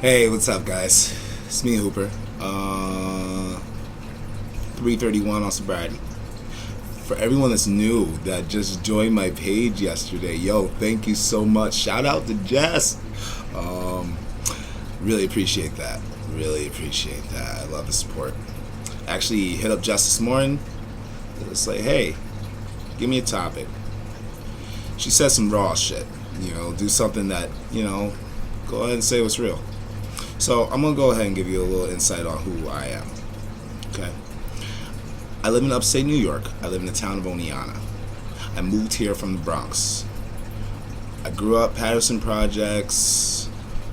Hey, what's up, guys? It's me, Hooper. 3:31 on sobriety. For everyone that's new that just joined my page yesterday, yo, thank you so much. Shout out to Jess. Um, really appreciate that. Really appreciate that. I love the support. Actually, hit up Jess this morning. It's like, hey, give me a topic. She said some raw shit. Do something that, go ahead and say what's real. So I'm gonna go ahead and give you a little insight on who I am. Okay. I live in upstate New York. I live in the town of Oneonta. I moved here from the Bronx. I grew up Patterson Projects,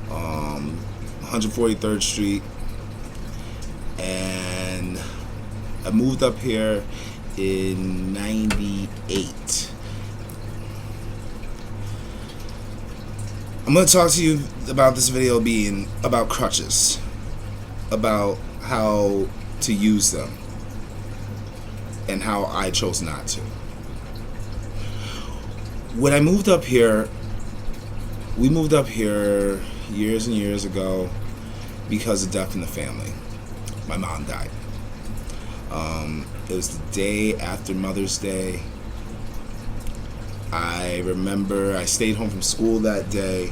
143rd Street, and I moved up here in '98. I'm going to talk to you about this video being about crutches, about how to use them, and how I chose not to. When I moved up here, we moved up here years and years ago because of death in the family. My mom died. It was the day after Mother's Day. I remember I stayed home from school that day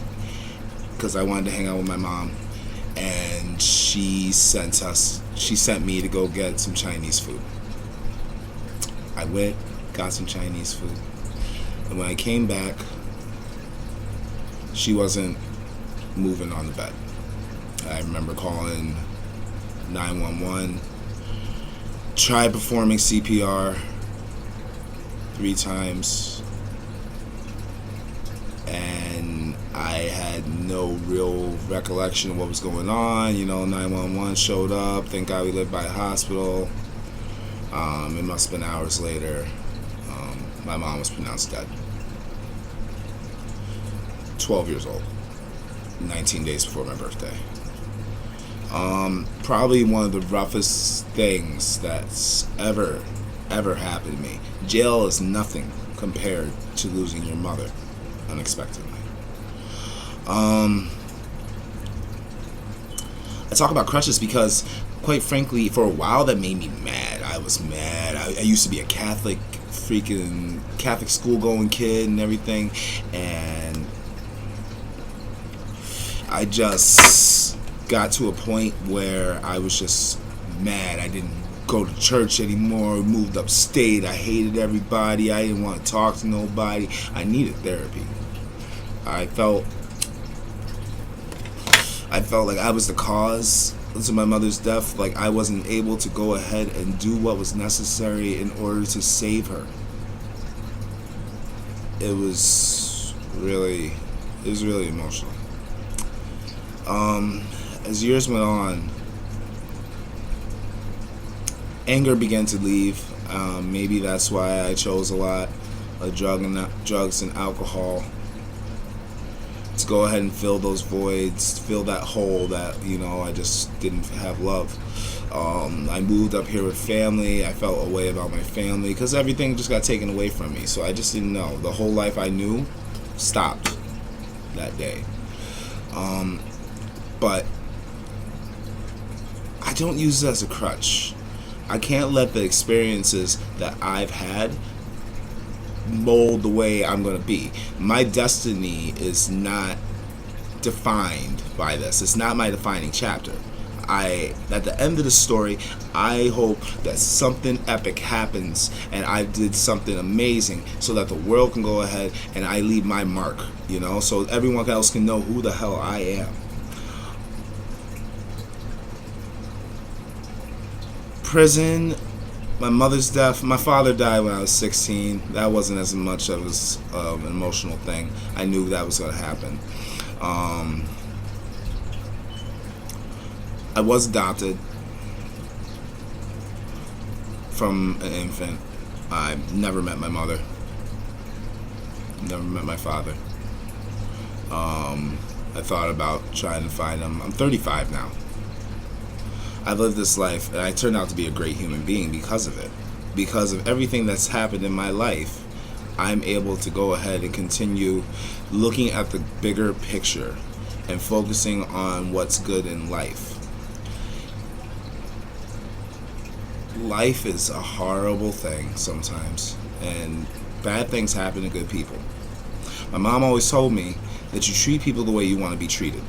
because I wanted to hang out with my mom, and she sent me to go get some Chinese food. I went, got some Chinese food, and when I came back, she wasn't moving on the bed. I remember calling 911, tried performing CPR 3 times, and I had no real recollection of what was going on. 911 showed up. Thank God we lived by a hospital. It must have been hours later. My mom was pronounced dead. 12 years old. 19 days before my birthday. Probably one of the roughest things that's ever happened to me. Jail is nothing compared to losing your mother unexpectedly. I talk about crutches because, quite frankly, for a while that made me mad. I was mad. I used to be a Catholic school going kid and everything, and I just got to a point where I was just mad. I didn't go to church anymore. Moved upstate. I hated everybody. I didn't want to talk to nobody. I needed therapy. I felt like I was the cause to my mother's death. Like I wasn't able to go ahead and do what was necessary in order to save her. It was really emotional. As years went on, anger began to leave. Maybe that's why I chose a lot of drugs and alcohol to go ahead and fill those voids, fill that hole that I just didn't have love. I moved up here with family. I felt a way about my family because everything just got taken away from me. So I just didn't know. The whole life I knew stopped that day. But I don't use it as a crutch. I can't let the experiences that I've had mold the way I'm going to be. My destiny is not defined by this. It's not my defining chapter. At the end of the story, I hope that something epic happens and I did something amazing so that the world can go ahead and I leave my mark, so everyone else can know who the hell I am. Prison, my mother's death. My father died when I was 16. That wasn't as much of an emotional thing. I knew that was going to happen. I was adopted from an infant. I never met my mother. Never met my father. I thought about trying to find him. I'm 35 now. I lived this life, and I turned out to be a great human being because of it. Because of everything that's happened in my life, I'm able to go ahead and continue looking at the bigger picture and focusing on what's good in life. Life is a horrible thing sometimes, and bad things happen to good people. My mom always told me that you treat people the way you want to be treated.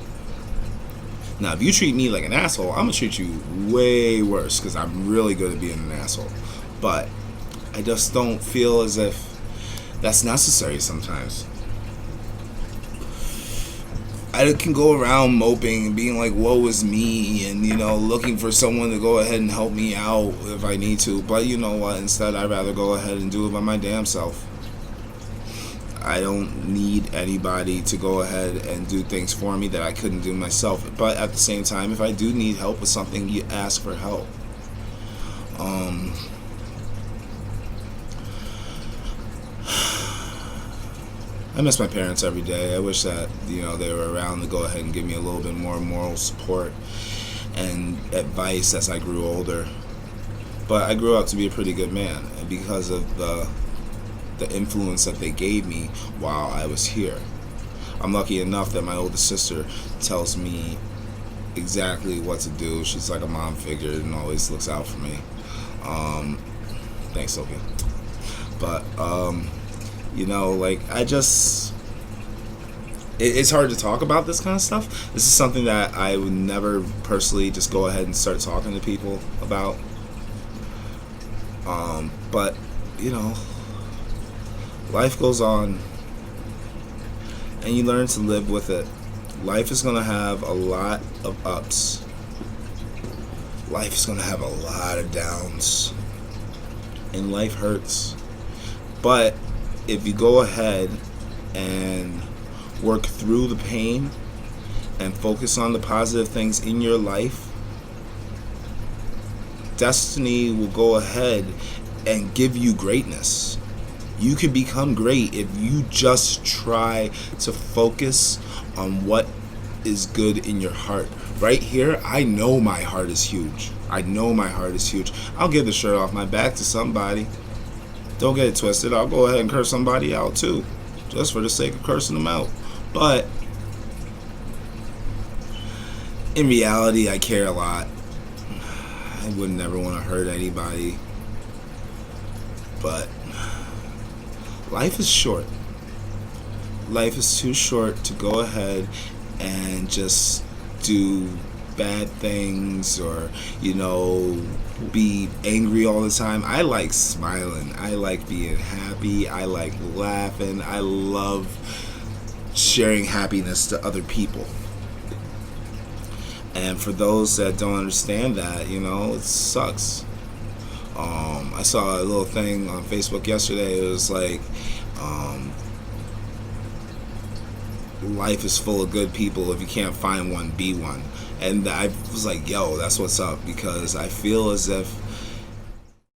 Now, if you treat me like an asshole, I'm going to treat you way worse, because I'm really good at being an asshole. But I just don't feel as if that's necessary sometimes. I can go around moping and being like, woe is me, and, looking for someone to go ahead and help me out if I need to. But you know what? Instead, I'd rather go ahead and do it by my damn self. I don't need anybody to go ahead and do things for me that I couldn't do myself. But at the same time, if I do need help with something, you ask for help. I miss my parents every day. I wish that, they were around to go ahead and give me a little bit more moral support and advice as I grew older. But I grew up to be a pretty good man, and because of the influence that they gave me while I was here. I'm lucky enough that my older sister tells me exactly what to do. She's like a mom figure and always looks out for me. Thanks, Sophia. But it's hard to talk about this kind of stuff. This is something that I would never personally just go ahead and start talking to people about. But life goes on, and you learn to live with it. Life is going to have a lot of ups. Life is going to have a lot of downs. And life hurts. But if you go ahead and work through the pain and focus on the positive things in your life, destiny will go ahead and give you greatness. You can become great if you just try to focus on what is good in your heart. Right here, I know my heart is huge. I'll give the shirt off my back to somebody. Don't get it twisted. I'll go ahead and curse somebody out too, just for the sake of cursing them out. But in reality, I care a lot. I would never want to hurt anybody. But life is short. Life is too short to go ahead and just do bad things or, be angry all the time. I like smiling. I like being happy. I like laughing. I love sharing happiness to other people. And for those that don't understand that, it sucks. I saw a little thing on Facebook yesterday. It was like, life is full of good people. If you can't find one, be one. And I was like, yo, that's what's up, because I feel as if